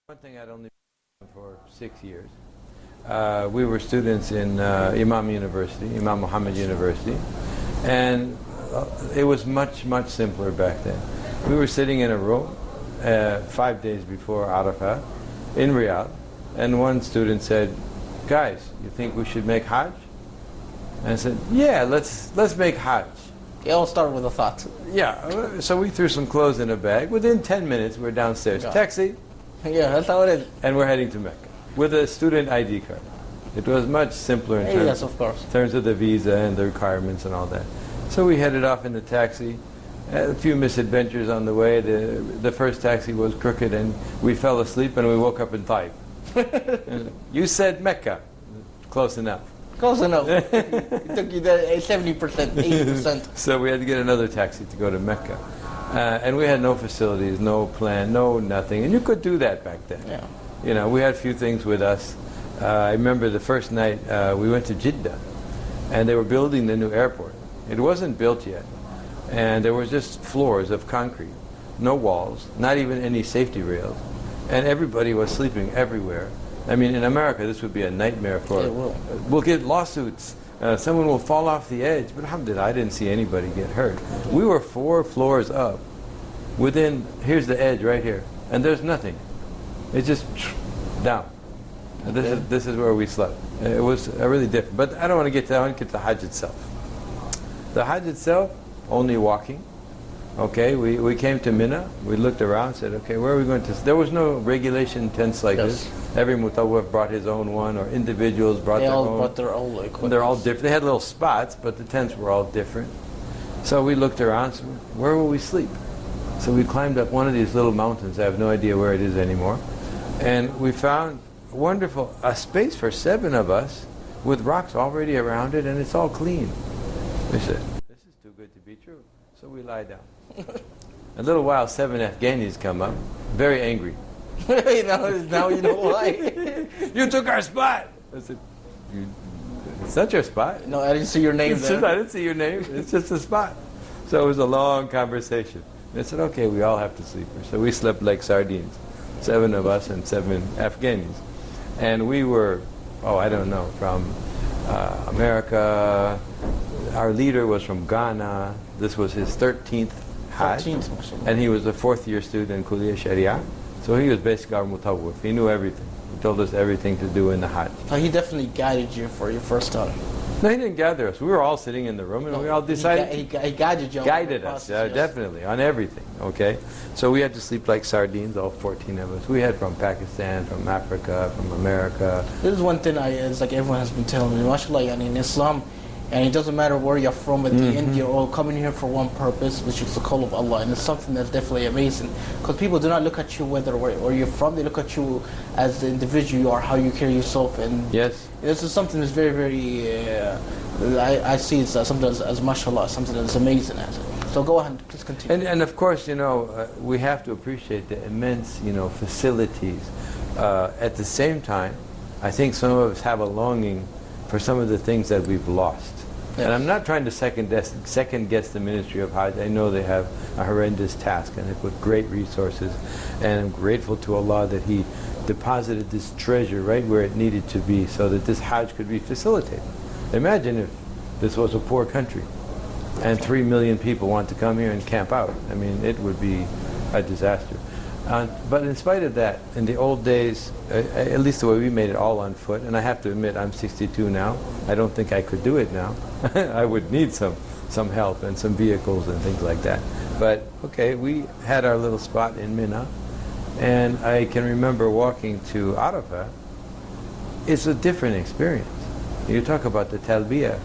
One thing I'd only been for 6 years. We were students in Imam University, Imam Muhammad University, and it was much simpler back then. We were sitting in a room 5 days before Arafah in Riyadh, and one student said, "Guys, you think we should make Hajj?" And I said, "Yeah, let's make Hajj." It all started with a thought. Yeah, so we threw some clothes in a bag. Within 10 minutes, we're downstairs. Yeah. Taxi. Yeah, that's how it is. And we're heading to Mecca with a student ID card. It was much simpler in Yes, of course. terms of the visa and the requirements and all that. So we headed off in the taxi. Had a few misadventures on the way. The first taxi was crooked and we fell asleep and we woke up in Taif. You said Mecca. Close enough. Close enough. It took you there 70%, 80%. So we had to get another taxi to go to Mecca. And we had no facilities, no plan, no nothing. And you could do that back then. Yeah. You know, we had a few things with us. I remember the first night we went to Jeddah, and they were building the new airport. It wasn't built yet, and there was just floors of concrete, no walls, not even any safety rails, and everybody was sleeping everywhere. I mean, in America, this would be a nightmare for. It will. We'll get lawsuits. Someone will fall off the edge. But alhamdulillah, I didn't see anybody get hurt. We were 4 floors up. Here's the edge right here, and there's nothing. It's just down. And this is where we slept. It was really different. But I don't want to get to that. I want to get to the Hajj itself. The Hajj itself, only walking. Okay, we came to Mina. We looked around, said, okay, where are we going to? There was no regulation tents like this. Every mutawwif brought his own one, or individuals brought their own. They all brought their own equipment. They're all different. They had little spots, but the tents were all different. So we looked around, said, where will we sleep? So we climbed up one of these little mountains. I have no idea where it is anymore. And we found a space for 7 of us with rocks already around it, and it's all clean. We said, this is too good to be true. So we lie down. A little while, 7 Afghanis come up, very angry. now you know why. You took our spot. I said, it's not your spot. No, I didn't see your name there. I didn't see your name. It's just a spot. So it was a long conversation. They said, okay, we all have to sleep here. So we slept like sardines, 7 of us and 7 Afghanis. And we were, I don't know, from America. Our leader was from Ghana. This was his 13th Hajj. And he was a 4th-year student in Kuliya Sharia. So he was basically our mutawwif. He knew everything. He told us everything to do in the Hajj. So he definitely guided you for your first time. No, he didn't gather us. We were all sitting in the room, and we all decided. He guided you. Guided us, yes. Definitely, on everything. Okay, so we had to sleep like sardines, all 14 of us. We had from Pakistan, from Africa, from America. This is one thing it's like everyone has been telling me. MashaAllah, in Islam, and it doesn't matter where you're from, whether you're India or coming here for one purpose, which is the call of Allah, and it's something that's definitely amazing. Because people do not look at you whether where you're from; they look at you as the individual you are, how you carry yourself, and yes, this is something that's very. I see it's something as mashallah, something that's amazing. So go ahead, please continue. And of course, we have to appreciate the immense, facilities. At the same time, I think some of us have a longing for some of the things that we've lost. Yes. And I'm not trying to second guess the Ministry of Hajj. I know they have a horrendous task and they put great resources. And I'm grateful to Allah that He deposited this treasure right where it needed to be so that this Hajj could be facilitated. Imagine if this was a poor country and 3 million people want to come here and camp out. I mean, it would be a disaster. But in spite of that, in the old days, at least the way we made it all on foot, and I have to admit I'm 62 now, I don't think I could do it now. I would need some help and some vehicles and things like that. But okay, we had our little spot in Mina, and I can remember walking to Arafah. It's a different experience. You talk about the talbiyah,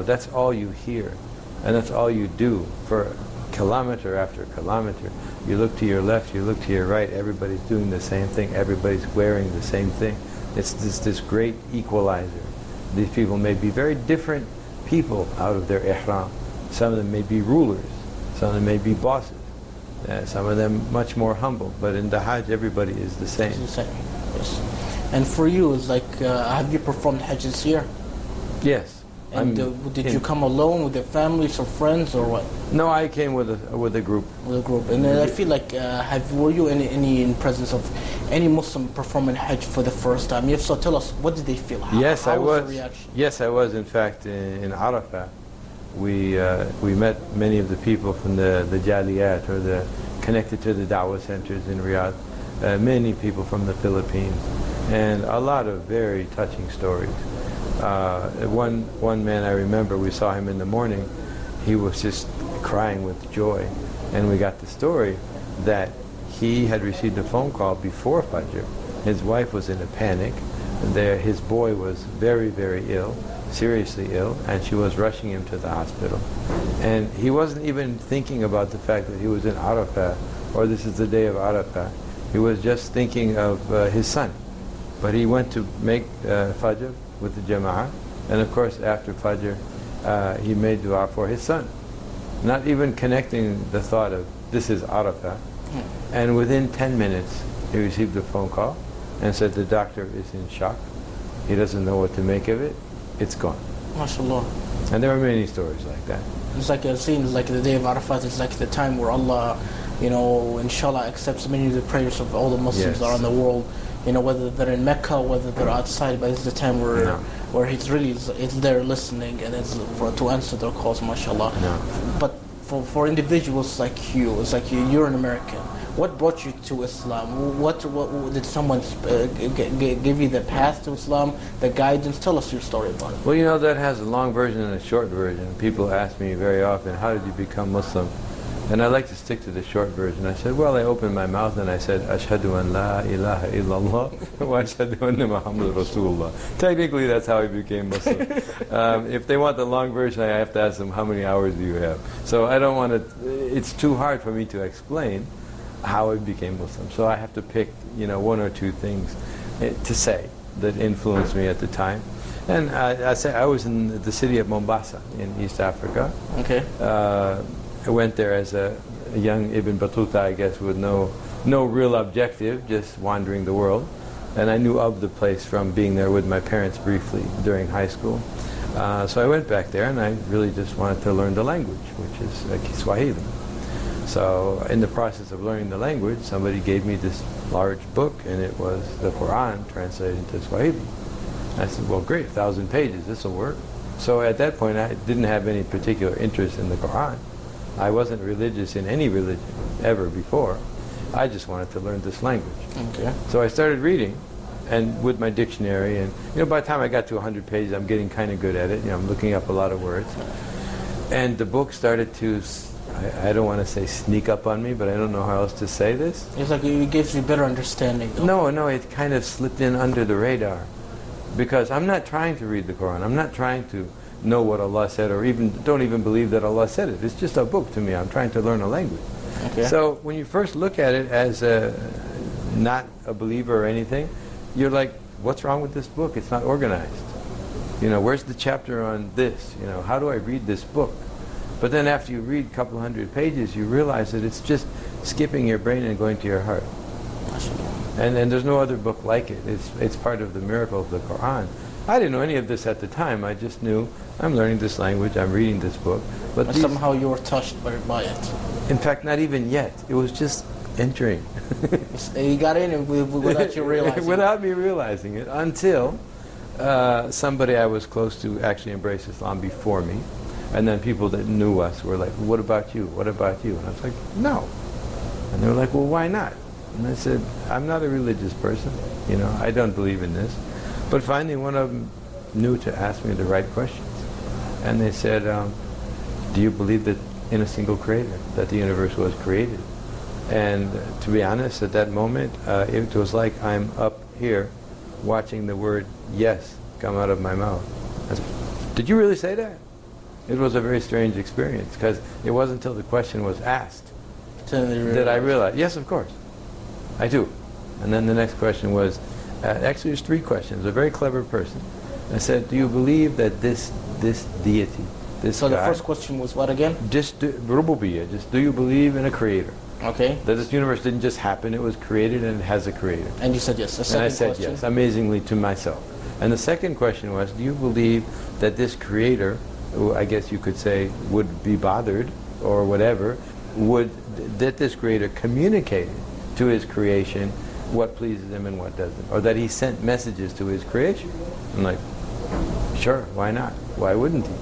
that's all you hear, and that's all you do for kilometer after kilometer. You look to your left, you look to your right, everybody's doing the same thing, everybody's wearing the same thing. It's this great equalizer. These people may be very different people out of their ihram. Some of them may be rulers, some of them may be bosses, some of them much more humble, but in the Hajj everybody is the same. It's the same, yes. And for you, it's like, have you performed Hajj this year? Yes. And did you come alone with your families or friends or what? No, I came with a group. With a group. And I feel like, were you in presence of any Muslim performing Hajj for the first time? If so, tell us, what did they feel? Yes, I was. The reaction? Yes, I was. In fact, in Arafah, we met many of the people from the Jaliyat, or the connected to the Dawah centers in Riyadh. Many people from the Philippines, and a lot of very touching stories. One man I remember, we saw him in the morning. He was just crying with joy, and we got the story that he had received a phone call before Fajr. His wife was in a panic. His boy was very, very ill, seriously ill, and she was rushing him to the hospital. And he wasn't even thinking about the fact that he was in Arafah, or this is the day of Arafah. He was just thinking of his son. But he went to make Fajr with the Jama'ah, and of course after Fajr he made dua for his son, not even connecting the thought of this is Arafah. And within 10 minutes he received a phone call and said the doctor is in shock, he doesn't know what to make of it, it's gone. MashaAllah. And there are many stories like that. It's like, it seems like the day of Arafat is like the time where Allah, inshallah, accepts many of the prayers of all the Muslims around the world. Whether they're in Mecca, whether they're outside, but it's the time where He's really it's there listening, and it's to answer their calls, mashallah. But for individuals like you, it's like you're an American. What brought you to Islam? What did someone give you the path to Islam, the guidance? Tell us your story about it. Well, that has a long version and a short version. People ask me very often, how did you become Muslim? And I like to stick to the short version. I said, well, I opened my mouth and I said, Ashhadu an la ilaha illallah wa ashhadu anna Muhammad Rasulullah. Technically, that's how I became Muslim. If they want the long version, I have to ask them, how many hours do you have? So I don't want to, it's too hard for me to explain how I became Muslim. So I have to pick, one or two things to say that influenced me at the time. And I say I was in the city of Mombasa in East Africa. Okay. I went there as a young Ibn Battuta, I guess, with no real objective, just wandering the world. And I knew of the place from being there with my parents briefly during high school. So I went back there, and I really just wanted to learn the language, which is Kiswahili. So in the process of learning the language, somebody gave me this large book, and it was the Quran translated into Swahili. I said, well, great, 1,000 pages, this will work. So at that point, I didn't have any particular interest in the Quran. I wasn't religious in any religion ever before. I just wanted to learn this language. Okay. So I started reading, and with my dictionary, and by the time I got to 100 pages, I'm getting kind of good at it. I'm looking up a lot of words. And the book started to, I don't want to say sneak up on me, but I don't know how else to say this. It's like it gives you better understanding, though. No, it kind of slipped in under the radar. Because I'm not trying to read the Quran. I'm not trying to know what Allah said, or don't even believe that Allah said it. It's just a book to me. I'm trying to learn a language. Okay. So when you first look at it as not a believer or anything, you're like, what's wrong with this book? It's not organized. Where's the chapter on this? How do I read this book? But then after you read a couple hundred pages, you realize that it's just skipping your brain and going to your heart. And there's no other book like it. It's part of the miracle of the Quran. I didn't know any of this at the time. I just knew I'm learning this language, I'm reading this book. But somehow you were touched by it. In fact, not even yet. It was just entering. You got in without you realizing Without me realizing it, until somebody I was close to actually embraced Islam before me. And then people that knew us were like, what about you? What about you? And I was like, no. And they were like, well, why not? And I said, I'm not a religious person. I don't believe in this. But finally, one of them knew to ask me the right questions. And they said, do you believe that in a single creator, that the universe was created? And to be honest, at that moment, it was like I'm up here watching the word yes come out of my mouth. I said, did you really say that? It was a very strange experience, because it wasn't until the question was asked that I realized, yes, of course, I do. And then the next question was, actually there's three questions. A very clever person. I said, do you believe that this deity, this So God, the first question was what again? just do you believe in a creator? Okay. That this universe didn't just happen, it was created and it has a creator. And you said yes. The And I second said question? yes, amazingly to myself. And the second question was, do you believe that this creator, who I guess you could say would be bothered or whatever, that this creator communicated to his creation what pleases him and what doesn't? Or that he sent messages to his creation? I'm like, sure, why not? Why wouldn't he?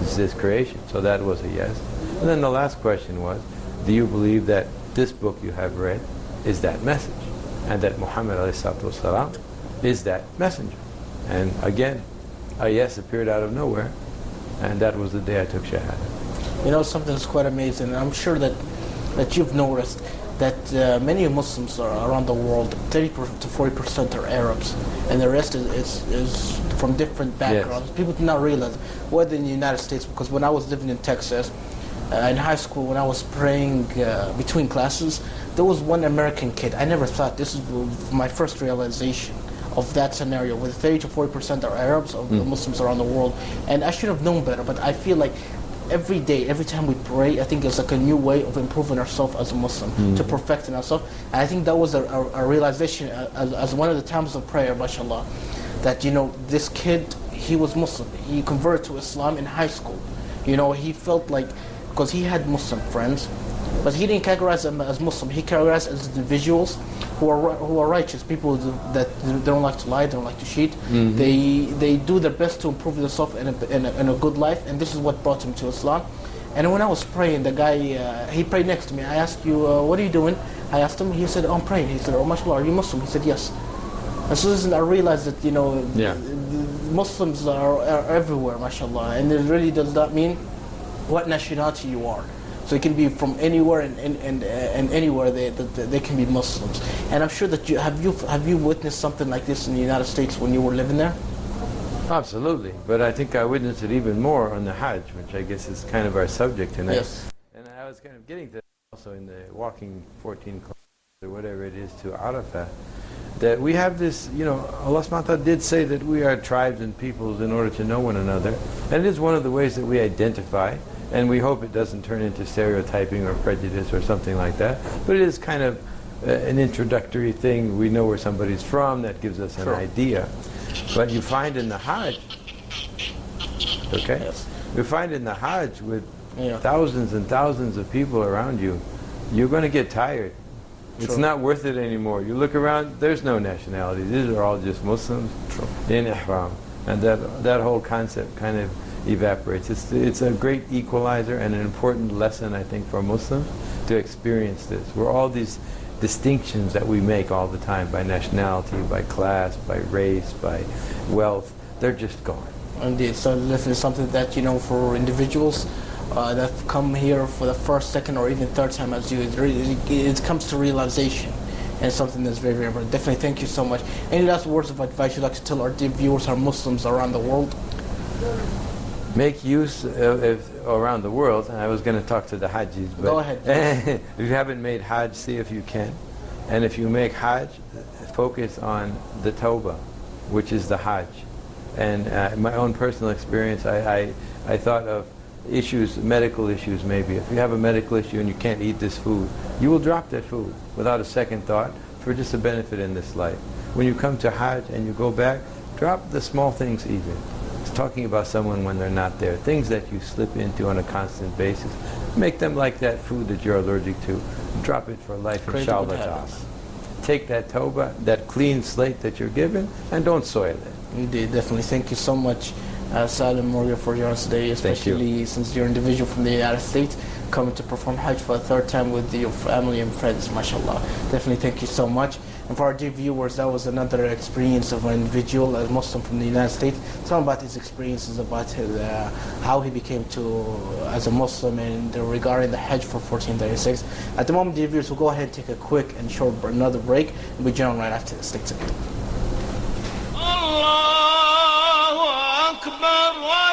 It's his creation. So that was a yes. And then the last question was, do you believe that this book you have read is that message? And that Muhammad ﷺ is that messenger? And again, a yes appeared out of nowhere, and that was the day I took Shahada. You know, something that's quite amazing, and I'm sure that you've noticed that many Muslims around the world, 30 to 40% are Arabs, and the rest is from different backgrounds. Yes. People do not realize, whether in the United States, because when I was living in Texas, in high school, when I was praying between classes, there was one American kid. I never thought, this is my first realization of that scenario, where 30 to 40% are Arabs of the Muslims around the world. And I should have known better, but I feel like every day, every time we pray, I think it's like a new way of improving ourselves as a Muslim, to perfecting ourselves. And I think that was a realization as one of the times of prayer, mashallah, that, you know, this kid, he was Muslim. He converted to Islam in high school. You know, he felt like, because he had Muslim friends, but he didn't categorize them as Muslim. He categorized as individuals who are righteous, people that they don't like to lie, they don't like to cheat. They do their best to improve themselves in a good life, and this is what brought him to Islam. And when I was praying, the guy, he prayed next to me. I asked you, what are you doing? I asked him. He said, oh, I'm praying. He said, oh, mashallah, are you Muslim? He said, yes. And so I realized that, you know, Muslims are everywhere, mashallah, and it really does not mean what nationality you are. So it can be from anywhere and anywhere they can be Muslims. And I'm sure that have you witnessed something like this in the United States when you were living there? Absolutely, but I think I witnessed it even more on the Hajj, which I guess is kind of our subject tonight. Yes. And I was kind of getting to that also in the walking 14 kilometers or whatever it is to Arafah, that we have this, you know, Allah subhanahu wa ta'ala did say that we are tribes and peoples in order to know one another. And it is one of the ways that we identify, and we hope it doesn't turn into stereotyping or prejudice or something like that. But it is kind of an introductory thing. We know where somebody's from, that gives us an idea. But you find in the Hajj, okay? Yes. You find in the Hajj with thousands and thousands of people around you, you're going to get tired. It's not worth it anymore. You look around, there's no nationality. These are all just Muslims in ihram. And that whole concept kind of evaporates. It's a great equalizer and an important lesson, I think, for Muslims to experience this. Where all these distinctions that we make all the time by nationality, by class, by race, by wealth, they're just gone. Indeed. So definitely something that, you know, for individuals that come here for the first, second, or even third time as you, it comes to realization. And it's something that's very, very important. Definitely thank you so much. Any last words of advice you'd like to tell our dear viewers, our Muslims around the world? Make use of around the world. I was going to talk to the Hajjis, but go ahead. if you haven't made Hajj, see if you can. And if you make Hajj, focus on the Tawbah, which is the Hajj. And my own personal experience, I thought of issues, medical issues maybe. If you have a medical issue and you can't eat this food, you will drop that food without a second thought for just a benefit in this life. When you come to Hajj and you go back, drop the small things even. It's talking about someone when they're not there. Things that you slip into on a constant basis. Make them like that food that you're allergic to. Drop it for life, inshallah ta'ala. Take that tawbah, that clean slate that you're given, and don't soil it. Indeed, definitely. Thank you so much, Salim Morgan, for joining us today, especially since you're an individual from the United States coming to perform Hajj for the third time with your family and friends, mashallah. Definitely thank you so much. And for our dear viewers, that was another experience of an individual, a Muslim from the United States. Talking about his experiences, about how he became as a Muslim, and regarding the Hajj for 1436. At the moment, dear viewers, we'll go ahead and take a quick and short another break, and we'll join right after this. Stay tuned. Allahu Akbar.